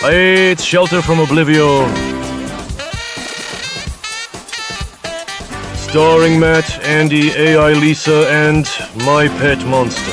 It's Shelter from Oblivion. Starring Matt, Andy, AI Lisa, and my pet monster.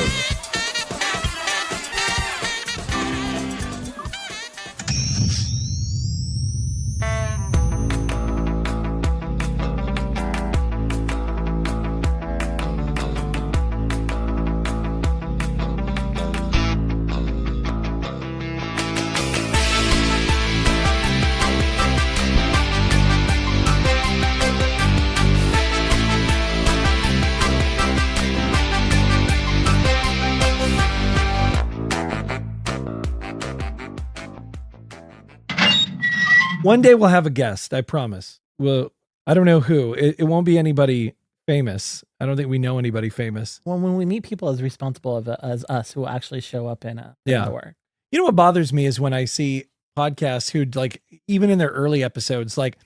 One day we'll have a guest, I promise. I don't know who. It won't be anybody famous. I don't think we know anybody famous. Well, when we meet people as responsible as us who will actually show up in a door. You know what bothers me is when I see podcasts who, like, even in their early episodes, like,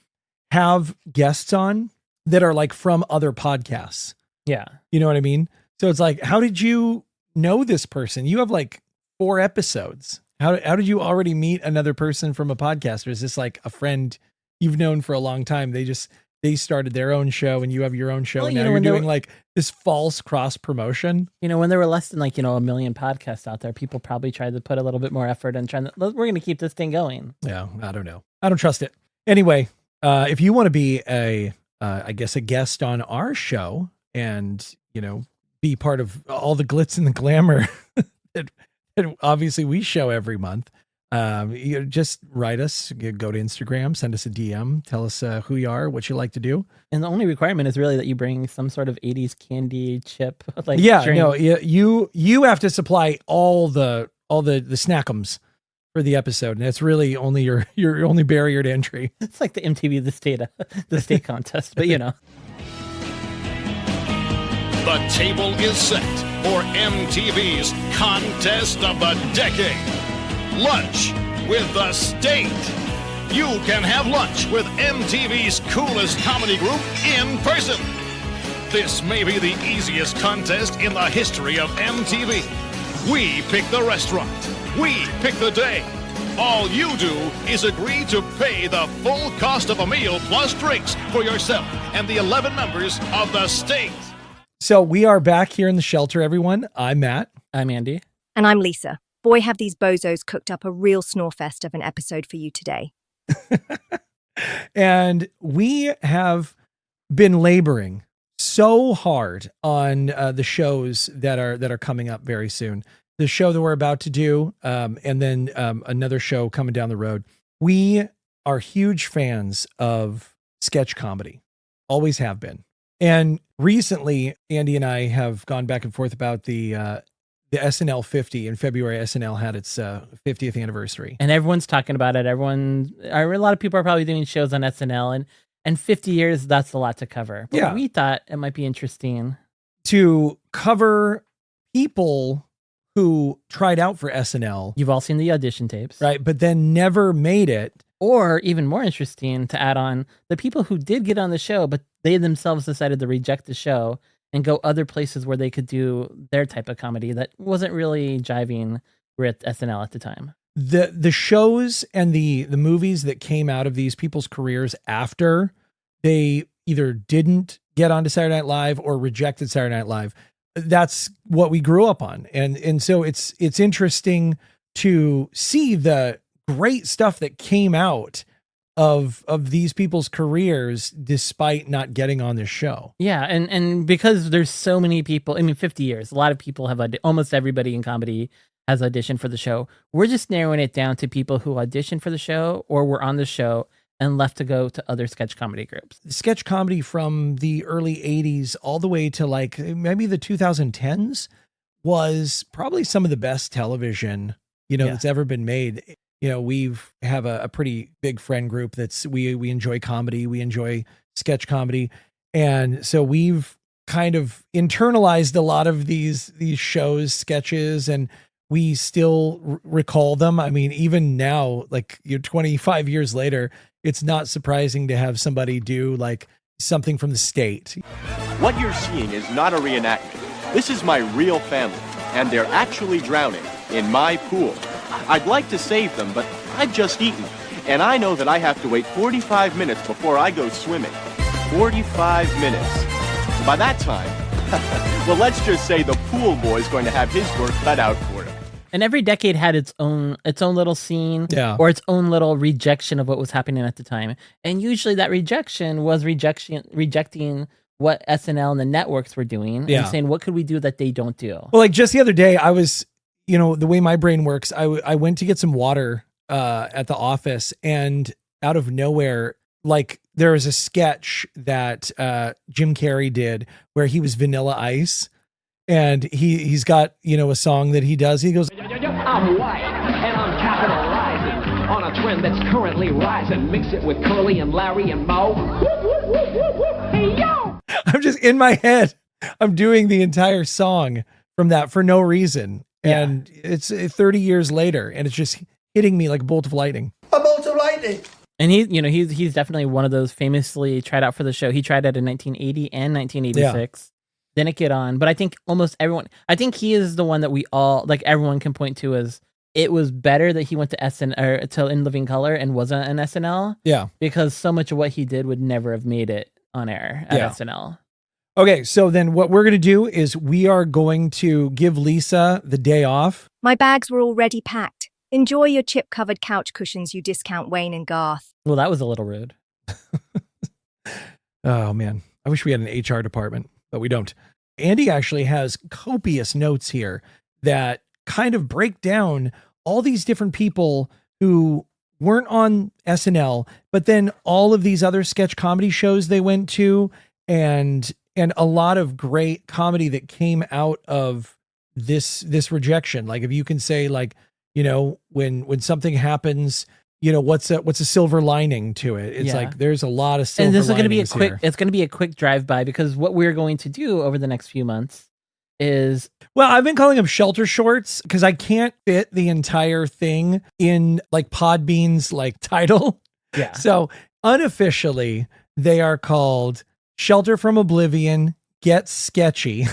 have guests on that are like from other podcasts. Yeah. You know what I mean? So it's like, how did you know this person? You have like 4 episodes. How did you already meet another person from a podcast? Or is this like a friend you've known for a long time? They started their own show and you have your own show. Well, and now you're doing like this false cross promotion. You know, when there were less than like, a million podcasts out there, people probably tried to put a little bit more effort and we're going to keep this thing going. Yeah. I don't know. I don't trust it. Anyway, if you want to be a guest on our show and, be part of all the glitz and the glamour that obviously we show every month, you just write us, go to Instagram, send us a DM, tell us who you are, what you like to do. And the only requirement is really that you bring some sort of 80s candy chip. Like drink. No, you have to supply all the snackums for the episode. And that's really only your only barrier to entry. It's like the MTV the state contest, but The table is set for MTV's Contest of the Decade. Lunch with the State. You can have lunch with MTV's coolest comedy group in person. This may be the easiest contest in the history of MTV. We pick the restaurant. We pick the day. All you do is agree to pay the full cost of a meal plus drinks for yourself and the 11 members of the State. So we are back here in the shelter, everyone. I'm Matt. I'm Andy. And I'm Lisa. Boy, have these bozos cooked up a real snorefest of an episode for you today. And we have been laboring so hard on the shows that are coming up very soon. The show that we're about to do, and then another show coming down the road. We are huge fans of sketch comedy. Always have been. And recently, Andy and I have gone back and forth about the SNL 50. In February, SNL had its 50th anniversary. And everyone's talking about it. A lot of people are probably doing shows on SNL. And 50 years, that's a lot to cover. But we thought it might be interesting to cover people who tried out for SNL. You've all seen the audition tapes. Right, but then never made it. Or even more interesting to add on, the people who did get on the show, but they themselves decided to reject the show and go other places where they could do their type of comedy that wasn't really jiving with SNL at the time. The shows and the movies that came out of these people's careers after they either didn't get onto Saturday Night Live or rejected Saturday Night Live, that's what we grew up on. And so it's interesting to see the great stuff that came out of these people's careers despite not getting on this show. Yeah, and because there's so many people, 50 years, a lot of people have almost everybody in comedy has auditioned for the show. We're just narrowing it down to people who auditioned for the show or were on the show and left to go to other sketch comedy groups. Sketch comedy from the early 80s all the way to like maybe the 2010s was probably some of the best television, that's ever been made. We have a pretty big friend group we enjoy comedy. We enjoy sketch comedy. And so we've kind of internalized a lot of these shows, sketches, and we still recall them. I mean, even now, like 25 years later, it's not surprising to have somebody do like something from the State. What you're seeing is not a reenactment. This is my real family, and they're actually drowning in my pool. I'd like to save them, but I've just eaten, and I know that I have to wait 45 minutes before I go swimming. 45 minutes. So by that time, well, let's just say the pool boy's going to have his work cut out for him. And every decade had its own little scene, or its own little rejection of what was happening at the time. And usually that rejection was rejecting what SNL and the networks were doing, and saying, what could we do that they don't do? Well, like just the other day, I was, the way my brain works, I went to get some water at the office, and out of nowhere, like there was a sketch that Jim Carrey did where he was Vanilla Ice. And he's got, a song that he does. He goes, I'm white, and I'm capitalizing on a trend that's currently rising. Mix it with Curly and Larry and Moe. Hey, yo! I'm just in my head. I'm doing the entire song from that for no reason. And it's 30 years later, and it's just hitting me like a bolt of lightning. A bolt of lightning. And he's definitely one of those famously tried out for the show. He tried out in 1980 and 1986. Didn't get on, but I think almost everyone, I think he is the one that we all, like everyone can point to as it was better that he went to to In Living Color and wasn't an SNL. Yeah. Because so much of what he did would never have made it on air at SNL. Okay. So then what we're going to do is we are going to give Lisa the day off. My bags were already packed. Enjoy your chip-covered couch cushions, you discount Wayne and Garth. Well, that was a little rude. Oh man. I wish we had an HR department, but we don't. Andy actually has copious notes here that kind of break down all these different people who weren't on SNL, but then all of these other sketch comedy shows they went to, and a lot of great comedy that came out of this rejection. Like if you can say, like, when something happens, what's a silver lining to it? It's like there's a lot of silver linings. And this is going to be it's going to be a quick drive by, because what we're going to do over the next few months is, well, I've been calling them shelter shorts because I can't fit the entire thing in like Podbean's like title. Yeah. So unofficially they are called Shelter from Oblivion, Get Sketchy.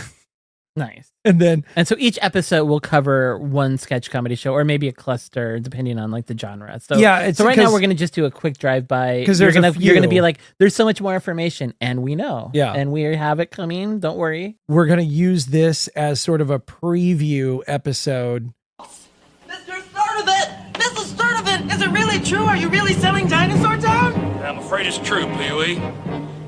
Nice. And so each episode will cover one sketch comedy show, or maybe a cluster, depending on like the genre. So so right now we're going to just do a quick drive by, because you're going to be like, there's so much more information, and we know, and we have it coming. Don't worry. We're going to use this as sort of a preview episode. Mr. Sturdivant! Mrs. Sturdivant! Is it really true? Are you really selling Dinosaur Town? I'm afraid it's true, Pee-wee.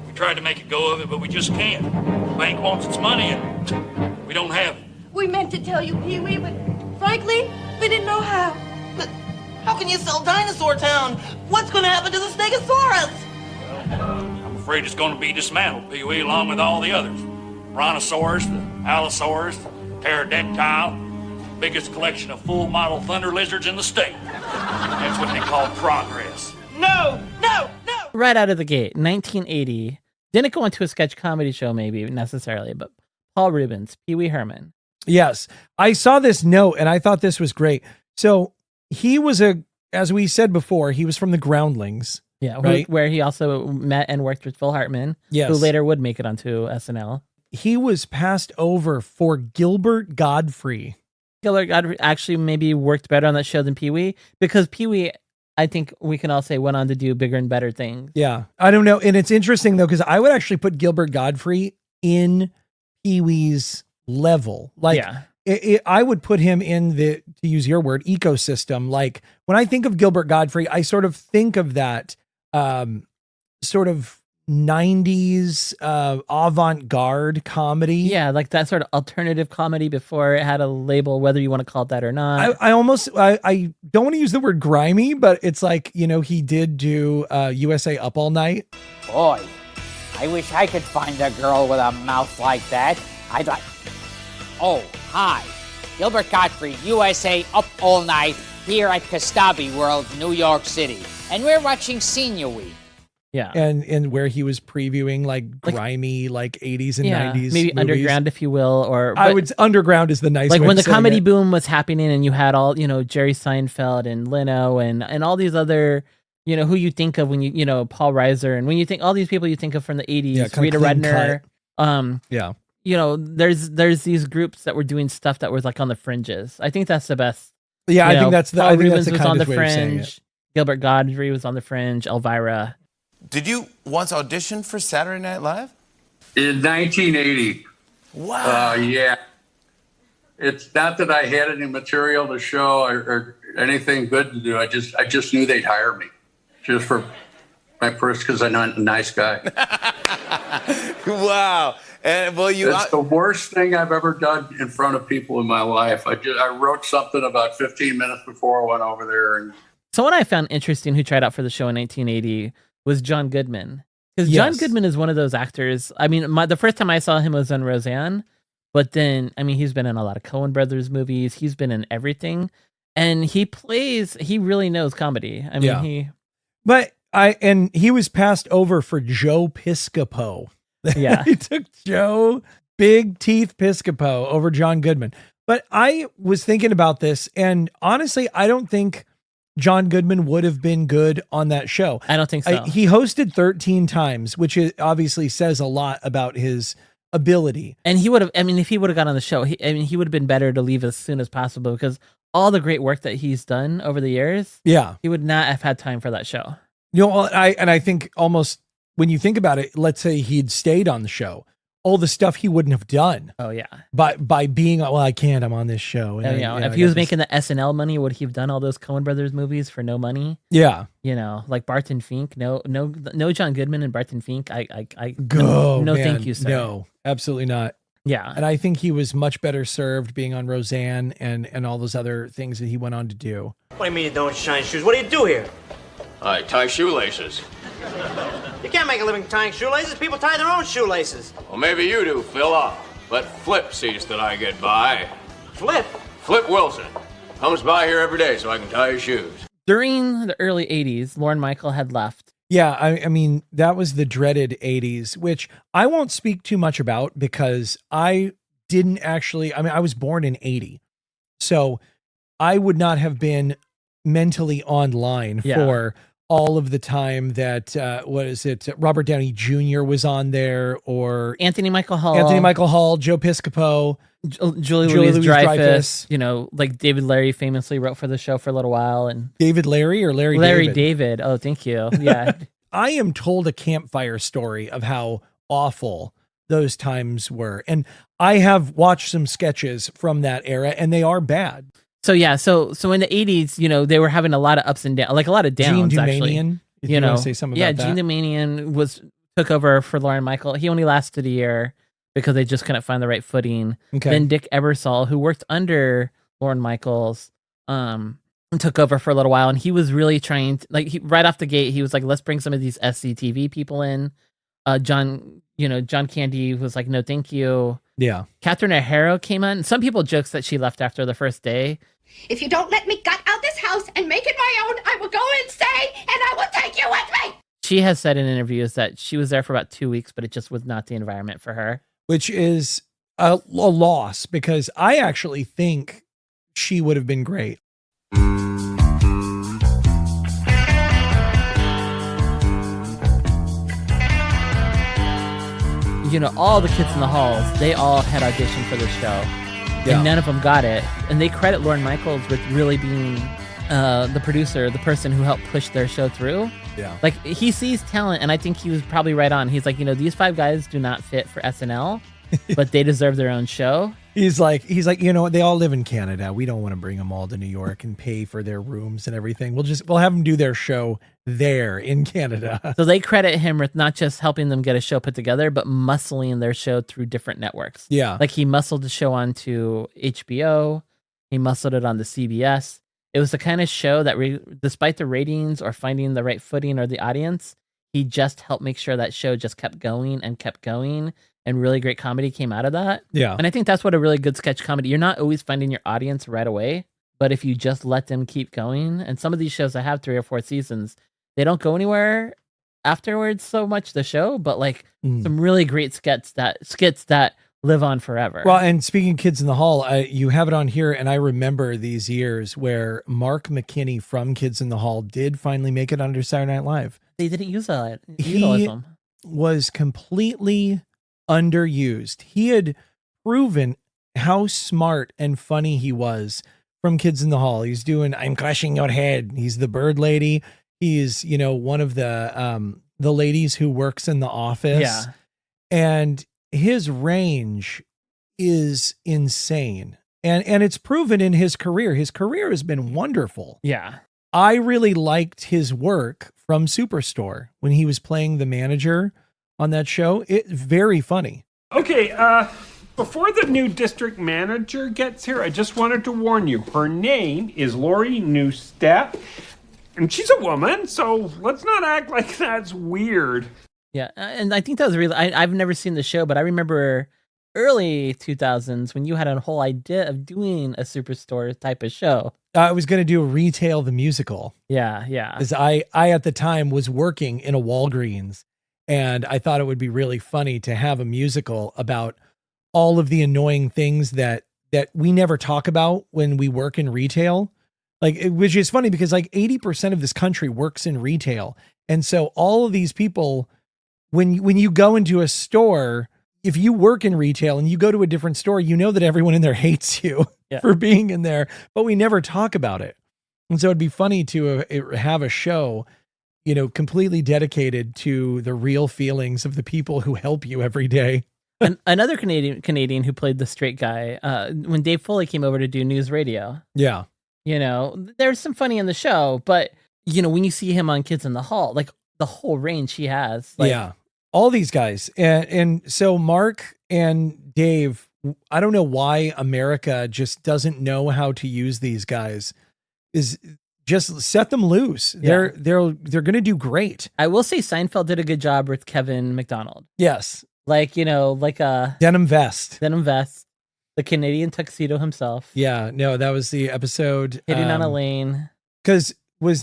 We tried to make a go of it, but we just can't. The bank wants its money, and we don't have it. We meant to tell you, Pee-wee, but frankly, we didn't know how. But how can you sell Dinosaur Town? What's going to happen to the Stegosaurus? Well, I'm afraid it's going to be dismantled, Pee-wee, along with all the others. Brontosaurus, the Allosaurus, the Pterodactyl, biggest collection of full model thunder lizards in the state. That's what they call progress. No! Right out of the gate, 1980. Didn't go into a sketch comedy show, maybe necessarily, but Paul Reubens, Pee Wee Herman. Yes. I saw this note and I thought this was great. So he was as we said before, he was from the Groundlings. Yeah. Right? Where he also met and worked with Phil Hartman, yes, who later would make it onto SNL. He was passed over for Gilbert Gottfried. Gilbert Gottfried actually maybe worked better on that show than Pee Wee, because Pee Wee, I think we can all say, went on to do bigger and better things. Yeah. I don't know. And it's interesting though, because I would actually put Gilbert Gottfried in Pee Wee's level. Like I would put him in the, to use your word, ecosystem. Like when I think of Gilbert Gottfried, I sort of think of that sort of 90s avant-garde comedy. Yeah, like that sort of alternative comedy before it had a label, whether you want to call it that or not. I don't want to use the word grimy, but it's like, he did do USA Up All Night. Boy, I wish I could find a girl with a mouth like that. I'd like... Oh, hi. Gilbert Gottfried, USA Up All Night, here at Kastabi World, New York City. And we're watching Senior Week. Yeah. And where he was previewing like grimy, like 80s and 90s maybe movies. underground, if you will, or underground is the nice like way when of the comedy it. boom was happening, and you had all, Jerry Seinfeld and Leno and all these other, who you think of when you, Paul Reiser, and when you think all these people you think of from the 80s, Rita Redner, there's these groups that were doing stuff that was like on the fringes. I think that's the best Yeah, You I think know, that's the Paul I think Rubens that's the was on the kindest way of saying it. fringe. Gilbert Godfrey was on the fringe. Elvira. Did you once audition for Saturday Night Live? In 1980. Wow. Yeah. It's not that I had any material to show or anything good to do. I just knew they'd hire me just for my purse because I'm not a nice guy. Wow. And well, It's the worst thing I've ever done in front of people in my life. I wrote something about 15 minutes before I went over there. And Someone I found interesting who tried out for the show in 1980 was John Goodman. Because John Goodman is one of those actors. I mean, the first time I saw him was on Roseanne, but then, I mean, he's been in a lot of Coen Brothers movies. He's been in everything. And he really knows comedy. I mean, he was passed over for Joe Piscopo. Yeah. He took Joe Big Teeth Piscopo over John Goodman. But I was thinking about this, and honestly, I don't think John Goodman would have been good on that show. I don't think so. He hosted 13 times, which obviously says a lot about his ability. And he would have, I mean, if he would have got on the show, he would have been better to leave as soon as possible because all the great work that he's done over the years, he would not have had time for that show. You know, I think almost when you think about it, let's say he'd stayed on the show, all the stuff he wouldn't have done. Oh yeah. By being, well, I can't, I'm on this show. And if he was making the SNL money, would he have done all those Coen Brothers movies for no money? Yeah. You know, like Barton Fink. No John Goodman and Barton Fink. No, thank you, sir. No, absolutely not. Yeah. And I think he was much better served being on Roseanne and all those other things that he went on to do. What do you mean you don't shine shoes? What do you do here? I tie shoelaces. You can't make a living tying shoelaces. People tie their own shoelaces. Well, maybe you do, Phil. But Flip sees that I get by. Flip? Flip Wilson. Comes by here every day so I can tie his shoes. During the early 80s, Lorne Michael had left. Yeah, I mean, that was the dreaded 80s, which I won't speak too much about because I didn't actually, I mean, I was born in 80. So I would not have been mentally online for all of the time that, Robert Downey Jr. was on there, or Anthony Michael Hall, Joe Piscopo, Julie Louis-Dreyfus. You know, like David Larry famously wrote for the show for a little while. And David Larry or Larry David. Oh, thank you. Yeah. I am told a campfire story of how awful those times were. And I have watched some sketches from that era and they are bad. So yeah, so in the 80s, you know, they were having a lot of ups and downs, like a lot of downs. Gene actually. Dumanian, if you want to say something about that. Gene Dumanian took over for Lorne Michael. He only lasted a year because they just couldn't find the right footing. Okay. Then Dick Ebersol, who worked under Lorne Michaels, took over for a little while, and he was really trying to, right off the gate, he was like, let's bring some of these SCTV people in. John Candy was like, no, thank you. Yeah. Catherine O'Hara came on. Some people joked that she left after the first day. If you don't let me gut out this house and make it my own, I will go insane and I will take you with me. She has said in interviews that she was there for about 2 weeks, but it just was not the environment for her. Which is a loss because I actually think she would have been great. You know, all the kids in the halls, they all had auditioned for this show. Yeah. And none of them got it. And they credit Lorne Michaels with really being the producer, the person who helped push their show through. Yeah. Like, he sees talent, and I think he was probably right on. He's like, you know, these 5 guys do not fit for SNL, but they deserve their own show. He's like, you know, they all live in Canada. We don't want to bring them all to New York and pay for their rooms and everything. We'll have them do their show there in Canada. So they credit him with not just helping them get a show put together, but muscling their show through different networks. Yeah. Like, he muscled the show onto HBO. He muscled it onto CBS. It was the kind of show that, despite the ratings or finding the right footing or the audience, he just helped make sure that show just kept going, and really great comedy came out of that. Yeah. And I think that's what a really good sketch comedy, you're not always finding your audience right away, but if you just let them keep going, and some of these shows that have 3 or 4 seasons, they don't go anywhere afterwards so much, the show, but like some really great skits that live on forever. Well, and speaking of Kids in the Hall, you have it on here, and I remember these years where Mark McKinney from Kids in the Hall did finally make it under Saturday Night Live. They didn't use that. He was completely underused. He had proven how smart and funny he was from Kids in the Hall. He's doing I'm Crushing Your Head. He's the bird lady. He's, one of the ladies who works in the office. Yeah. And his range is insane. And it's proven in his career. His career has been wonderful. Yeah. I really liked his work from Superstore when he was playing the manager on that show. It's very funny. Okay, before the new district manager gets here, I just wanted to warn you. Her name is Lori Neustadt, and she's a woman, so let's not act like that's weird. Yeah, and I think that was really... I've never seen the show, but I remember early 2000s when you had a whole idea of doing a Superstore type of show. I was going to do Retail the Musical. Yeah. Because I at the time was working in a Walgreens, and I thought it would be really funny to have a musical about all of the annoying things that we never talk about when we work in retail. Which is funny because 80% of this country works in retail. And so all of these people, when you go into a store, if you work in retail and you go to a different store, you know that everyone in there hates you for being in there, but we never talk about it. And so it'd be funny to have a show, completely dedicated to the real feelings of the people who help you every day. Another Canadian who played the straight guy, when Dave Foley came over to do news radio. Yeah. There's some funny in the show, but when you see him on Kids in the Hall, the whole range he has. All these guys. And so Mark and Dave, I don't know why America just doesn't know how to use these guys. Is just set them loose. Yeah. They're going to do great. I will say Seinfeld did a good job with Kevin McDonald. Yes. Like a denim vest, the Canadian tuxedo himself. Yeah, no, that was the episode Hitting on Elaine. Because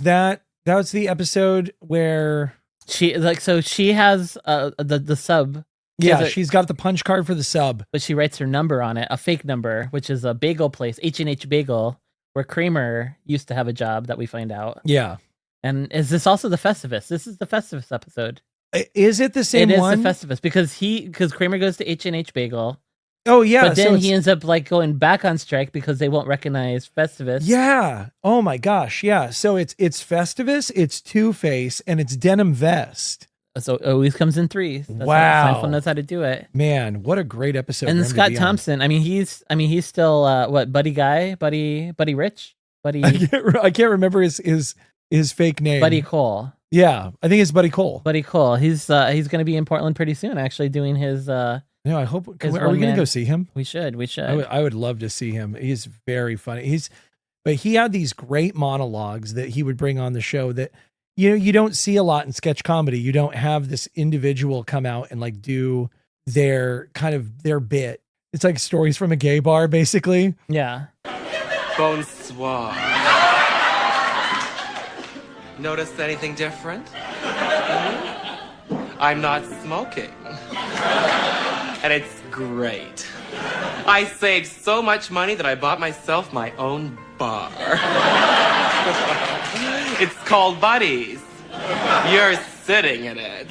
that was the episode where she has the sub. She's got the punch card for the sub, but she writes her number on it, a fake number, which is a bagel place, H&H Bagel, where Kramer used to have a job that we find out. Yeah. And is this also the Festivus? This is the Festivus episode. Is it the same one? It is the Festivus because Kramer goes to H&H Bagel. Oh yeah, but then he ends up going back on strike because they won't recognize Festivus. Yeah. Oh my gosh. Yeah. So it's Festivus, it's Two-Face, and it's Denim Vest. So it always comes in threes. That's wow. Seinfeld knows how to do it. Man, what a great episode. And Scott Thompson. He's still Buddy Guy, Buddy Rich, Buddy. I can't remember his fake name. Buddy Cole. Yeah, I think it's Buddy Cole. Buddy Cole. He's going to be in Portland pretty soon, actually, doing his. I hope. Are we going to go see him? We should. I would love to see him. He's very funny. But he had these great monologues that he would bring on the show that you don't see a lot in sketch comedy. You don't have this individual come out and do their bit. It's like stories from a gay bar, basically. Yeah. Bonsoir. Noticed anything different? I'm not smoking. And it's great. I saved so much money that I bought myself my own bar. It's called Buddies. You're sitting in it.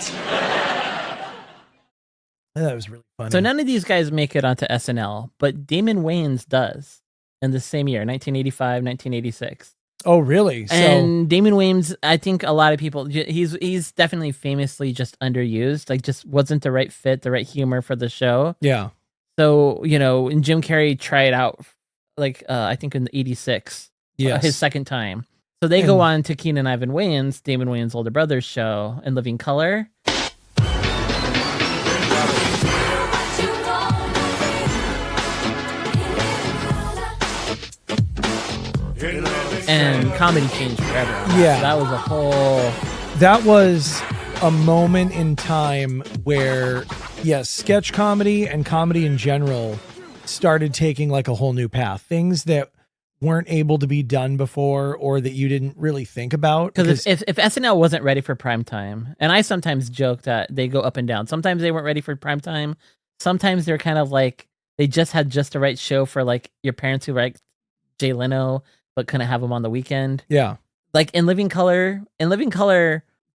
That was really funny. So none of these guys make it onto SNL, but Damon Wayans does in the same year, 1985, 1986. Oh, really? And Damon Wayans, I think a lot of people, he's definitely famously just underused, just wasn't the right fit, the right humor for the show. Yeah. So, and Jim Carrey tried out, I think in 86, his second time. So they go on to Keenan Ivan Wayans, Damon Wayans' older brother's show, In Living Color. And comedy changed forever. Yeah. That was a moment in time where, sketch comedy and comedy in general started taking a whole new path. Things that weren't able to be done before or that you didn't really think about. Because if SNL wasn't ready for prime time, and I sometimes joke that they go up and down. Sometimes they weren't ready for prime time. Sometimes they're kind of they just had just the right show for your parents who like Jay Leno, but couldn't have them on the weekend. Yeah. In Living Color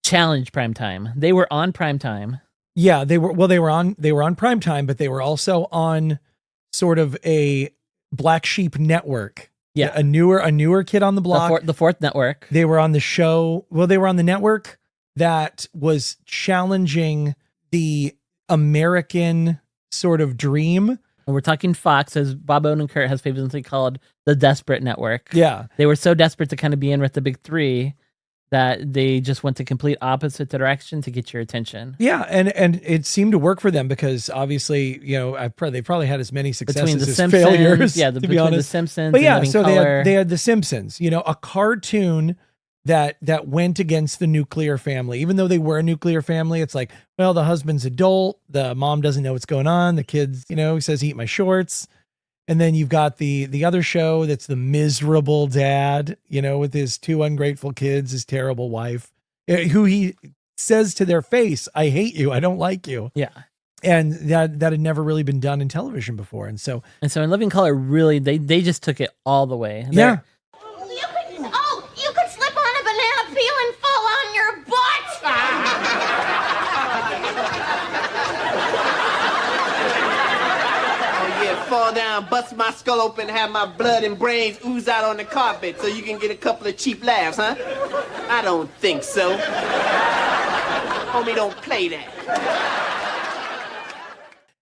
challenged primetime. They were on primetime. Yeah, they were on primetime, but they were also on sort of a black sheep network Yeah. A newer kid on the block. The fourth network. They were on the show. Well, they were on the network that was challenging the American sort of dream. And we're talking Fox, as Bob Odenkirk has famously called the Desperate Network. Yeah. They were so desperate to kind of be in with the big three that they just went to complete opposite direction to get your attention. Yeah, and it seemed to work for them because obviously, they probably had as many successes Between the as Simpsons, failures. yeah, to be between the honest. Simpsons But and yeah, Living so Color. they had the Simpsons, a cartoon that went against the nuclear family. Even though they were a nuclear family, it's like, well, the husband's adult, the mom doesn't know what's going on, the kids, he says, eat my shorts. And then you've got the other show that's the miserable dad, with his two ungrateful kids, his terrible wife, who he says to their face, I hate you, I don't like you. Yeah. And that had never really been done in television before. And so in Living Color, really, they just took it all the way. Yeah. You could slip on a banana peel and fall on your butt. Oh yeah, fall down, bust my skull open, have my blood and brains ooze out on the carpet so you can get a couple of cheap laughs, huh? I don't think so. Homie, don't play that.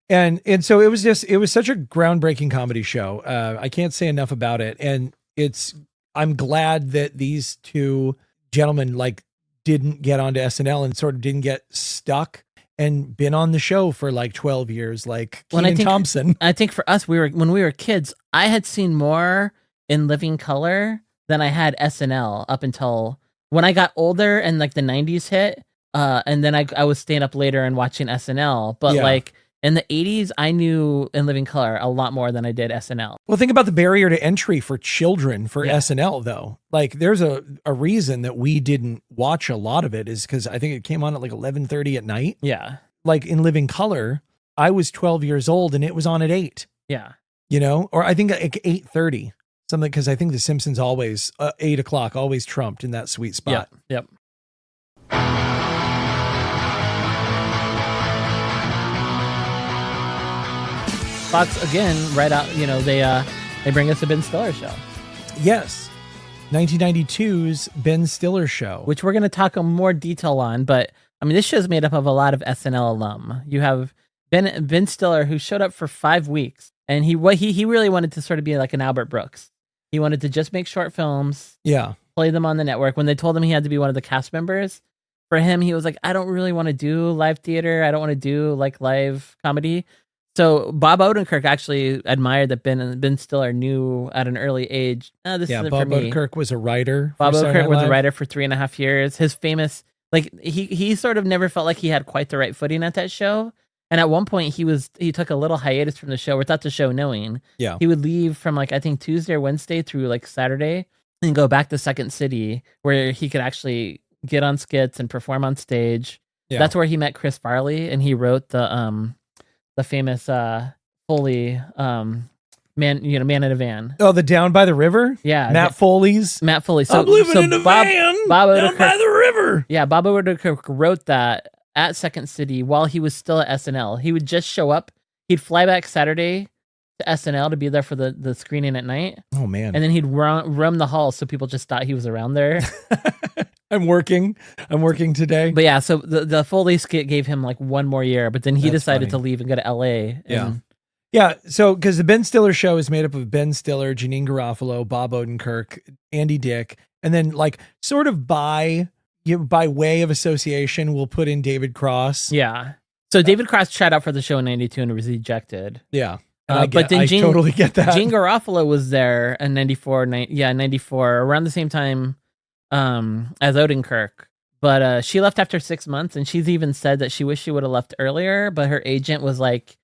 And so it was such a groundbreaking comedy show. I can't say enough about it. And I'm glad that these two gentlemen didn't get onto SNL and sort of didn't get stuck and been on the show for 12 years, like Kenan Thompson. I think for us, when we were kids, I had seen more in Living Color than I had SNL up until when I got older and the 90s hit. And then I was staying up later and watching SNL. But in the 80s, I knew In Living Color a lot more than I did SNL. Well, think about the barrier to entry for children for SNL, though. There's a reason that we didn't watch a lot of it is because I think it came on at 11:30 at night. Yeah. In Living Color, I was 12 years old and it was on at 8. Yeah. Or I think 8:30, something, because I think The Simpsons always, 8 o'clock, always trumped in that sweet spot. Yep. Fox again, right out. They bring us a Ben Stiller show. Yes, 1992's Ben Stiller show, which we're going to talk in more detail on. But I mean, this show's made up of a lot of SNL alum. You have Ben Stiller, who showed up for 5 weeks, and he really wanted to sort of be like an Albert Brooks. He wanted to just make short films, play them on the network. When they told him he had to be one of the cast members, for him, he was like, I don't really want to do live theater. I don't want to do live comedy. So Bob Odenkirk actually admired that Ben Stiller knew at an early age, this isn't Bob for me. Odenkirk was a writer. Bob Odenkirk was a writer for 3.5 years. His famous, he sort of never felt like he had quite the right footing at that show. And at one point he took a little hiatus from the show without the show knowing. Yeah. He would leave from I think Tuesday or Wednesday through Saturday and go back to Second City where he could actually get on skits and perform on stage. Yeah. That's where he met Chris Farley and he wrote the famous Foley man in a van. Oh, the Down by the River? Yeah. Matt Foley. So I'm living in a van down by the river. Yeah, Bob Odenkirk wrote that at Second City while he was still at SNL. He would just show up. He'd fly back Saturday to SNL to be there for the screening at night. Oh, man. And then he'd roam the halls so people just thought he was around there. I'm working today. But yeah, so the Foley skit gave him one more year, but then he decided to leave and go to LA. Yeah. So, because the Ben Stiller show is made up of Ben Stiller, Janine Garofalo, Bob Odenkirk, Andy Dick, and then sort of by way of association, we'll put in David Cross. Yeah. So David Cross tried out for the show in 92 and was rejected. Yeah. But then I totally get that. Jean Garofalo was there in 94, around the same time as Odenkirk. But she left after 6 months, and she's even said that she wished she would have left earlier, but her agent was like,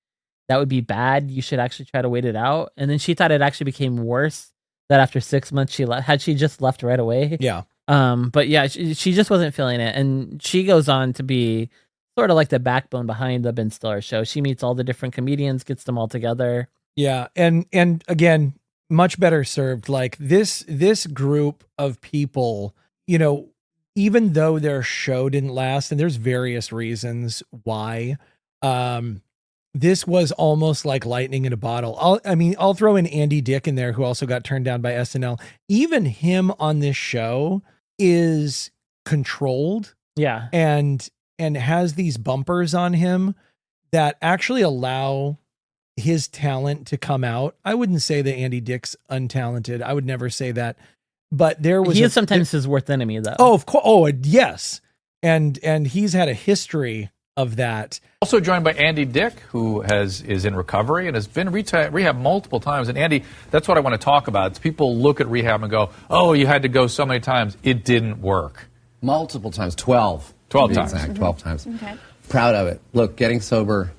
that would be bad. You should actually try to wait it out. And then she thought it actually became worse that after 6 months had she just left right away. Yeah. But yeah, she just wasn't feeling it. And she goes on to be sort of like the backbone behind the Ben Stiller show. She meets all the different comedians, gets them all together. Yeah. And again, much better served. This group of people, even though their show didn't last, and there's various reasons why, this was almost like lightning in a bottle. I'll throw in Andy Dick in there, who also got turned down by SNL. Even him on this show is controlled. Yeah. And has these bumpers on him that actually allow his talent to come out. I wouldn't say that Andy Dick's untalented. I would never say that. But there was he is sometimes his worst enemy, though. Oh, of course. Oh, yes. And he's had a history of that. Also joined by Andy Dick, who is in recovery and has been rehab multiple times. And Andy, that's what I want to talk about. It's people look at rehab and go, "Oh, you had to go so many times. It didn't work." Multiple times, 12. 12 times. Exact, 12 times. Okay. Proud of it. Look, getting sober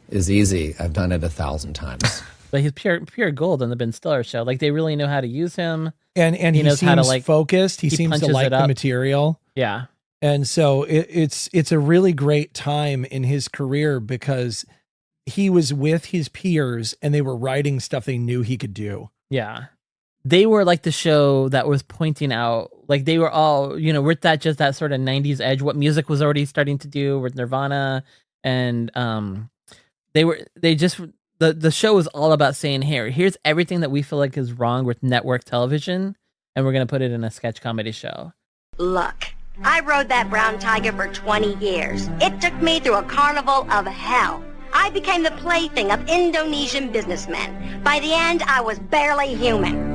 is easy. I've done it 1,000 times. But he's pure gold on the Ben Stiller show. Like, they really know how to use him. And he knows seems how to, like, focused. He seems to punches like it the up. material. Yeah. And so it's a really great time in his career because he was with his peers and they were writing stuff they knew he could do. Yeah. They were like the show that was pointing out, like, they were all, with that sort of 90s edge, what music was already starting to do with Nirvana. And the show was all about saying, here's everything that we feel like is wrong with network television, and we're going to put it in a sketch comedy show. Look, I rode that brown tiger for 20 years. It took me through a carnival of hell. I became the plaything of Indonesian businessmen. By the end, I was barely human.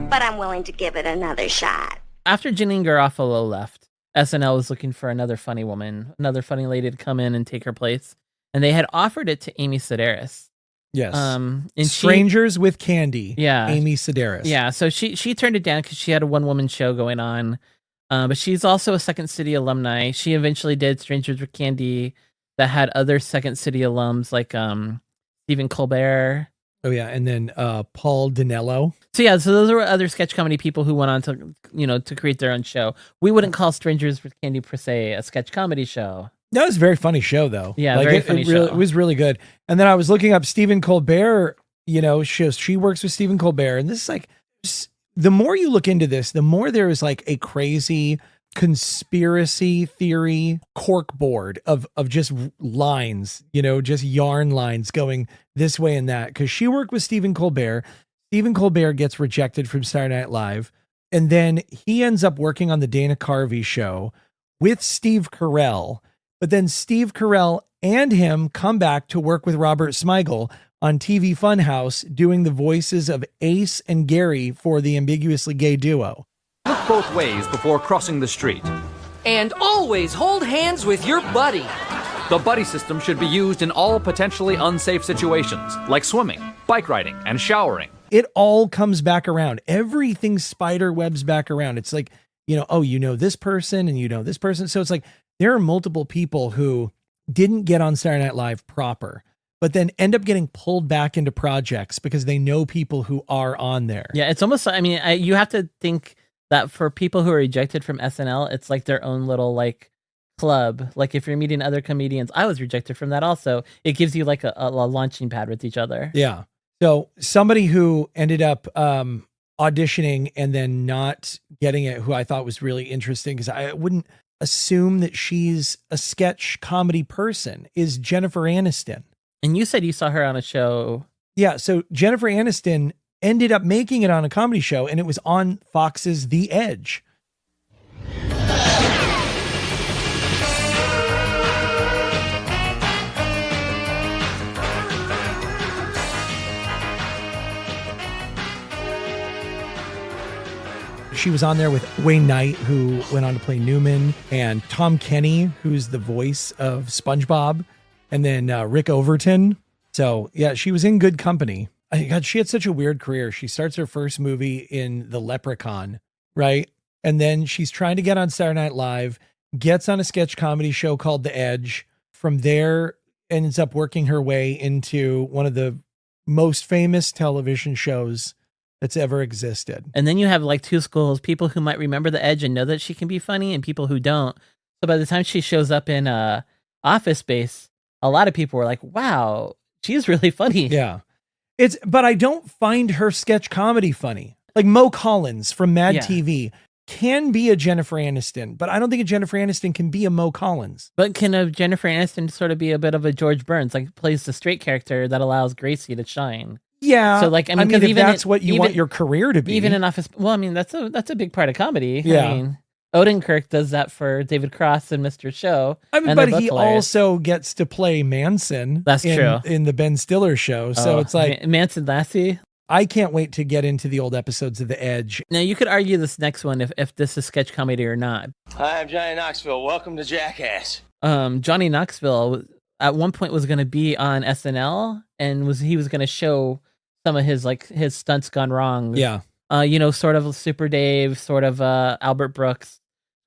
But I'm willing to give it another shot. After Janine Garofalo left, SNL was looking for another funny woman, another funny lady to come in and take her place. And they had offered it to Amy Sedaris. Yes. And Strangers with Candy. Yeah. Amy Sedaris. Yeah. So she turned it down because she had a one-woman show going on. But she's also a Second City alumni. She eventually did Strangers with Candy that had other Second City alums like Stephen Colbert. Oh, yeah. And then Paul Dinello. So those were other sketch comedy people who went on to create their own show. We wouldn't call Strangers with Candy per se a sketch comedy show. That was a very funny show, though. Yeah, very funny show. It was really good. And then I was looking up Stephen Colbert, she works with Stephen Colbert. And this is like, the more you look into this, the more there is like a crazy conspiracy theory corkboard of just lines, just yarn lines going this way and that. Because she worked with Stephen Colbert. Stephen Colbert gets rejected from Saturday Night Live. And then he ends up working on the Dana Carvey show with Steve Carell. But then Steve Carell and him come back to work with Robert Smigel on TV Funhouse, doing the voices of Ace and Gary for the ambiguously gay duo. Look both ways before crossing the street. And always hold hands with your buddy. The buddy system should be used in all potentially unsafe situations, like swimming, bike riding, and showering. It all comes back around. Everything spider webs back around. It's like, this person and this person. So it's like, there are multiple people who didn't get on Saturday Night Live proper, but then end up getting pulled back into projects because they know people who are on there. Yeah, it's almost, you have to think that for people who are ejected from SNL, it's like their own little like club. Like if you're meeting other comedians, I was rejected from that also. It gives you like a launching pad with each other. Yeah. So somebody who ended up auditioning and then not getting it, who I thought was really interesting, because I wouldn't assume that she's a sketch comedy person, is Jennifer Aniston. And you said you saw her on a show. Yeah. So Jennifer Aniston ended up making it on a comedy show, and it was on Fox's The Edge. She was on there with Wayne Knight, who went on to play Newman, and Tom Kenny, who's the voice of SpongeBob, and then Rick Overton. So yeah, she was in good company. God, she had such a weird career. She starts her first movie in The Leprechaun, right? And then she's trying to get on Saturday Night Live, gets on a sketch comedy show called The Edge. From there, ends up working her way into one of the most famous television shows that's ever existed. And then you have like two schools, people who might remember The Edge and know that she can be funny, and people who don't. So by the time she shows up in Office Space, a lot of people were like, wow, she's really funny. Yeah. But I don't find her sketch comedy funny. Like Mo Collins from Mad TV can be a Jennifer Aniston, but I don't think a Jennifer Aniston can be a Mo Collins. But can a Jennifer Aniston sort of be a bit of a George Burns, like plays the straight character that allows Gracie to shine? Yeah. So like, I mean, if even that's what you want your career to be, even in Office. Well, I mean, that's a big part of comedy. Yeah. I mean, Odenkirk does that for David Cross and Mr. Show. I mean, and but they're both he hilarious. also gets to play Manson. That's true. In the Ben Stiller show. So it's like Manson Lassie. I can't wait to get into the old episodes of The Edge. Now you could argue this next one if this is sketch comedy or not. Hi, I'm Johnny Knoxville. Welcome to Jackass. Johnny Knoxville at one point was going to be on SNL and he was going to show some of his stunts gone wrong. Yeah. Sort of Super Dave, sort of Albert Brooks,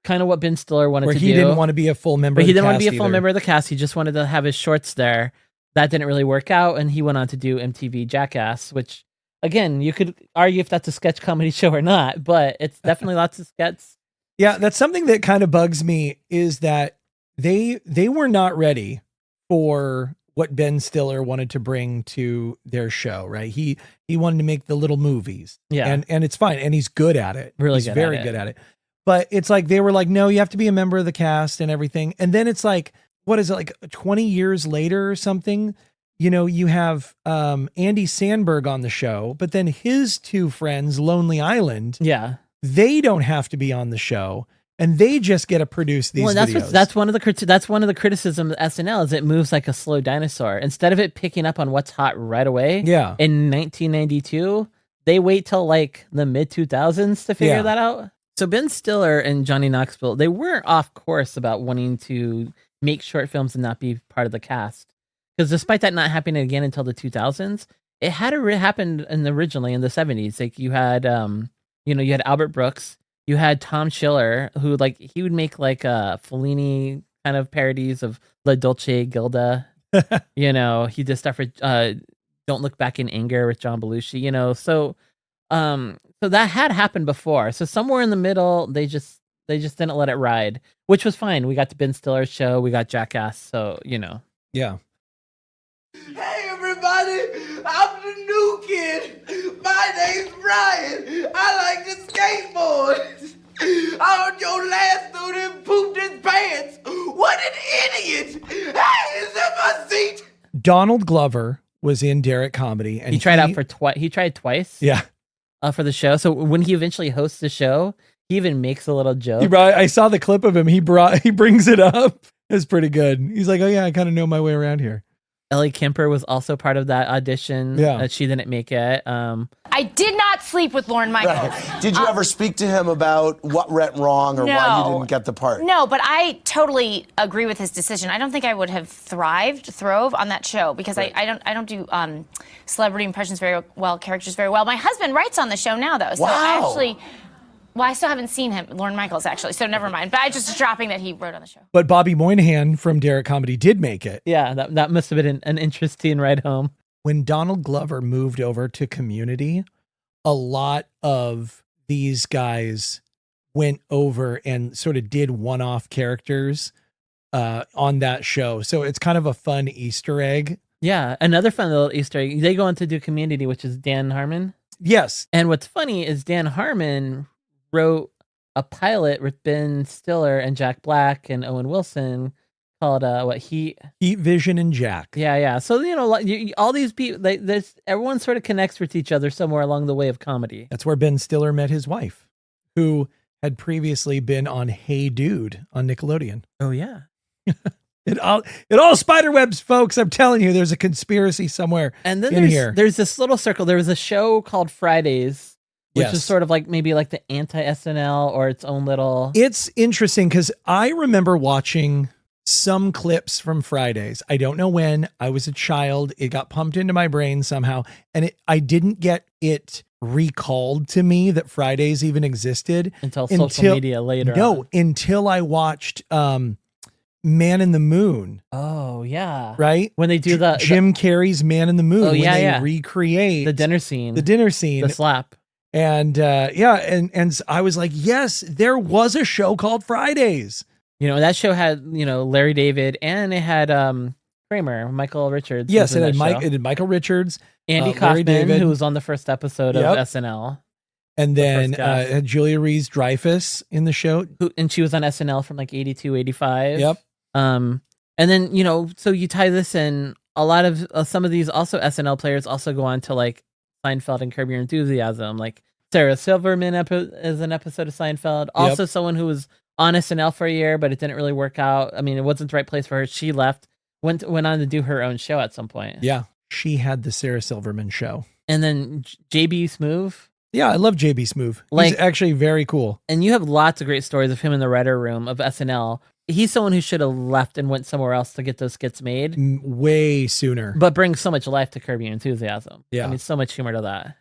kind of what Ben Stiller wanted to do. Where he didn't want to be a full member. But of he the didn't want to be a cast full either. member of the cast. He just wanted to have his shorts there. That didn't really work out, and he went on to do MTV Jackass, which, again, you could argue if that's a sketch comedy show or not, but it's definitely lots of skets. Yeah, that's something that kind of bugs me is that they were not ready for what Ben Stiller wanted to bring to their show, right? He wanted to make the little movies. Yeah. And it's fine. And he's good at it. Really he's good very at it. good at it. But it's like they were like, no, you have to be a member of the cast and everything. And then it's like, what is it, like 20 years later or something? You know, you have Andy Samberg on the show, but then his two friends, Lonely Island, they don't have to be on the show. And they just get to produce these videos. That's one of the criticisms of SNL is it moves like a slow dinosaur. Instead of it picking up on what's hot right away. Yeah. In 1992, they wait till like the mid 2000s to figure that out. So Ben Stiller and Johnny Knoxville, they weren't off course about wanting to make short films and not be part of the cast. Because despite that not happening again until the 2000s, it had happened originally in the 70s. Like you had, you had Albert Brooks. You had Tom Schiller, who he would make Fellini kind of parodies of La Dolce Gilda. He did stuff for Don't Look Back in Anger with John Belushi. So that had happened before. So somewhere in the middle, they just didn't let it ride, which was fine. We got the Ben Stiller show, we got Jackass. So yeah. Hey everybody, I'm the new kid. My name's Brian. I like to skateboard. I heard your last student pooped his pants. What an idiot! Hey, is that my seat? Donald Glover was in Derek Comedy, and he tried out for twice. He tried twice. Yeah. For the show. So when he eventually hosts the show, he even makes a little joke. I saw the clip of him. He brings it up. It's pretty good. He's like, oh yeah, I kind of know my way around here. Ellie Kemper was also part of that audition. Yeah. She didn't make it. I did not sleep with Lorne Michaels. Right. Did you ever speak to him about what went wrong or why you didn't get the part? No, but I totally agree with his decision. I don't think I would have throve on that show because I don't do celebrity impressions very well, characters very well. My husband writes on the show now though, so I still haven't seen him, Lorne Michaels actually, so never mind. But I just dropping that he wrote on the show. But Bobby Moynihan from Derek Comedy did make it. Yeah, that must have been an interesting ride home. When Donald Glover moved over to Community, a lot of these guys went over and sort of did one-off characters on that show. So it's kind of a fun Easter egg. Yeah, another fun little Easter egg. They go on to do Community, which is Dan Harmon. Yes. And what's funny is Dan Harmon wrote a pilot with Ben Stiller and Jack Black and Owen Wilson called Heat, Vision, and Jack. Yeah. So all these people, everyone sort of connects with each other somewhere along the way of comedy. That's where Ben Stiller met his wife, who had previously been on Hey Dude on Nickelodeon. Oh yeah. It all spider webs, folks. I'm telling you, there's a conspiracy somewhere. And then there's this little circle. There was a show called Fridays, which is sort of maybe the anti-SNL or its own little... It's interesting because I remember watching some clips from Fridays. I don't know when. I was a child. It got pumped into my brain somehow. And I didn't get it recalled to me that Fridays even existed. Until social media later on. Until I watched Man in the Moon. Oh, yeah. Right? When they do Jim Carrey's Man in the Moon. Oh, yeah, when they recreate... The dinner scene. The slap. And and I was like, yes, there was a show called Fridays. That show had, Larry David, and it had Kramer, Michael Richards. Yes, it had Michael Richards, Andy Kaufman, who was on the first episode of SNL. And then first cast. had Julia Louis-Dreyfus in the show. And she was on SNL from like 82, 85. Yep. And then, so you tie this in, a lot of some of these also SNL players also go on to like Seinfeld and Curb Your Enthusiasm. Like Sarah Silverman is an episode of Seinfeld. Also someone who was on SNL for a year, but it didn't really work out. I mean, it wasn't the right place for her. She left, went on to do her own show at some point. Yeah. She had the Sarah Silverman show. And then JB Smoove. Yeah, I love JB Smoove. He's actually very cool. And you have lots of great stories of him in the writer room of SNL. He's someone who should have left and went somewhere else to get those skits made. Way sooner. But brings so much life to Curb Your Enthusiasm. Yeah. I mean, so much humor to that.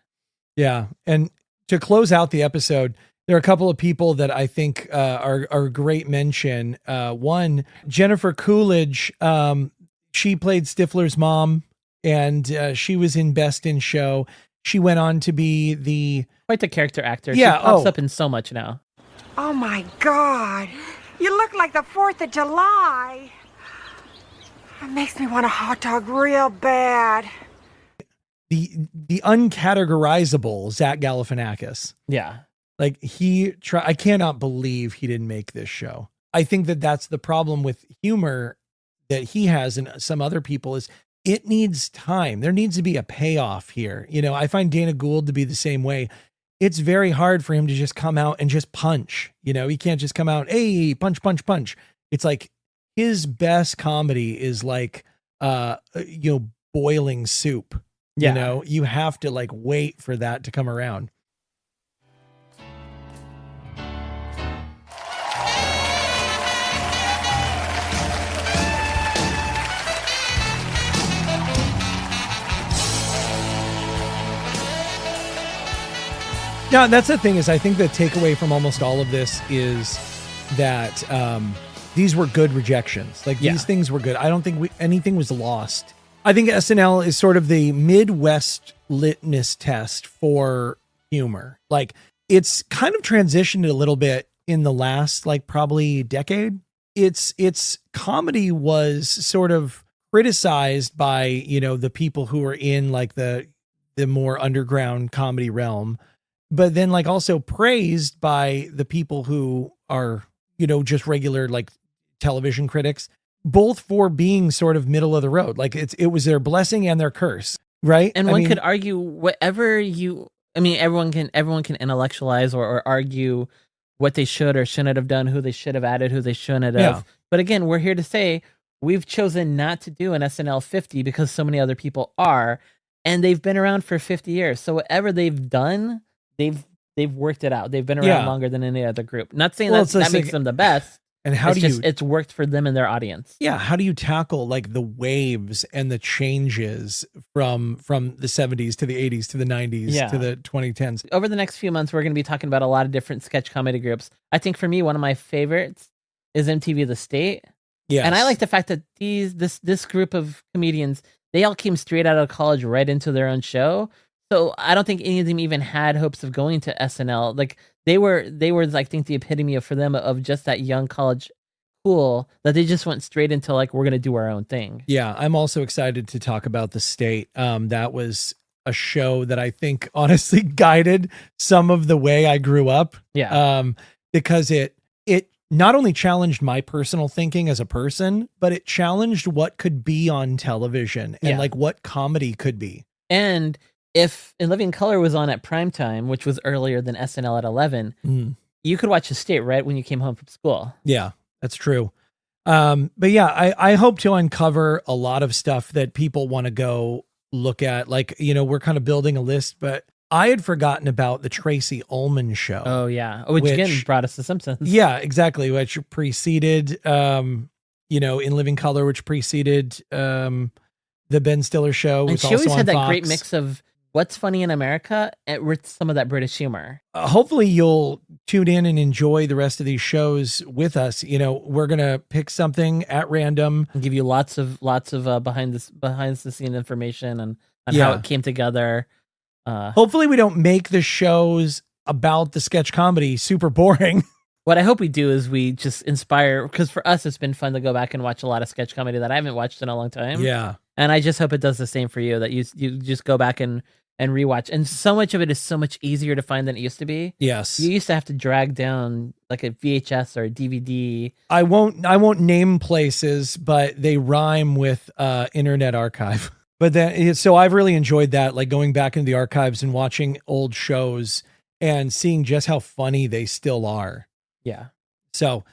Yeah. And to close out the episode, there are a couple of people that I think are a great mention. One, Jennifer Coolidge. She played Stifler's mom, and she was in Best in Show. She went on to be quite the character actor. Yeah, she pops up in so much now. Oh my God. You look like the 4th of July. It makes me want a hot dog real bad. The uncategorizable Zach Galifianakis. Yeah. Like I cannot believe he didn't make this show. I think that's the problem with humor that he has and some other people is it needs time. There needs to be a payoff here. I find Dana Gould to be the same way. It's very hard for him to just come out and just punch. He can't just come out, hey, punch, punch, punch. It's like his best comedy is like, boiling soup. Yeah. You have to like wait for that to come around. Now, that's the thing is I think the takeaway from almost all of this is that these were good rejections. Like these things were good. I don't think anything was lost. I think SNL is sort of the Midwest litmus test for humor. Like it's kind of transitioned a little bit in the last like probably decade. Its comedy was sort of criticized by, the people who are in like the more underground comedy realm. But then like also praised by the people who are, just regular like television critics, both for being sort of middle of the road. Like it was their blessing and their curse. Right. And one could argue whatever everyone can intellectualize or argue what they should or shouldn't have done, who they should have added, who they shouldn't have. Yeah. But again, we're here to say we've chosen not to do an SNL 50 because so many other people are, and they've been around for 50 years. So whatever they've done, they've worked it out. They've been around longer than any other group. Not saying that makes them the best. And how it's worked for them and their audience. Yeah. How do you tackle like the waves and the changes from the 70s to the 80s to the 90s to the 2010s? Over the next few months, we're going to be talking about a lot of different sketch comedy groups. I think for me, one of my favorites is MTV The State. Yes. And I like the fact that this group of comedians, they all came straight out of college right into their own show. So I don't think any of them even had hopes of going to SNL. Like they were I think the epitome for them of just that young college cool that they just went straight into like, we're going to do our own thing. Yeah. I'm also excited to talk about The State. That was a show that I think honestly guided some of the way I grew up. Yeah. Because it not only challenged my personal thinking as a person, but it challenged what could be on television and like what comedy could be. And if In Living Color was on at primetime, which was earlier than SNL at 11, you could watch The State right when you came home from school. Yeah, that's true. But yeah, I hope to uncover a lot of stuff that people want to go look at. Like, we're kind of building a list, but I had forgotten about the Tracy Ullman show. Oh, yeah. Which again brought us to Simpsons. Yeah, exactly. Which preceded, In Living Color, which preceded the Ben Stiller show. And she always had that great mix of what's funny in America with some of that British humor. Hopefully you'll tune in and enjoy the rest of these shows with us. We're going to pick something at random and give you lots of behind the scene information and on how it came together. Hopefully we don't make the shows about the sketch comedy super boring. What I hope we do is we just inspire, because for us, it's been fun to go back and watch a lot of sketch comedy that I haven't watched in a long time. Yeah. And I just hope it does the same for you, that you just go back and and rewatch. And so much of it is so much easier to find than it used to be. Yes. You used to have to drag down like a VHS or a DVD. I won't name places, but they rhyme with Internet Archive. But then, so I've really enjoyed that, like going back into the archives and watching old shows and seeing just how funny they still are. Yeah. So,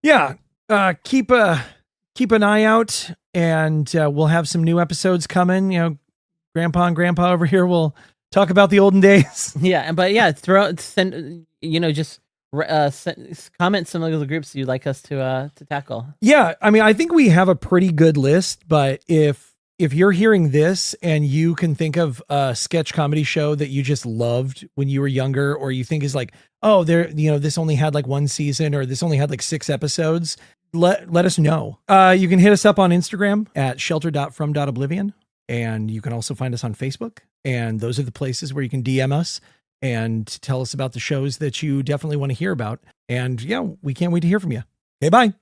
yeah, keep an eye out, and we'll have some new episodes coming. You know, Grandpa and Grandpa over here will talk about the olden days. Yeah, but yeah, just comment some of the groups you'd like us to tackle. Yeah, I mean, I think we have a pretty good list, but if you're hearing this and you can think of a sketch comedy show that you just loved when you were younger, or you think is like, oh, this only had like one season, or this only had like 6 episodes, let us know. You can hit us up on Instagram at shelter.from.oblivion. And you can also find us on Facebook. And those are the places where you can DM us and tell us about the shows that you definitely want to hear about. And yeah, we can't wait to hear from you. Okay, bye.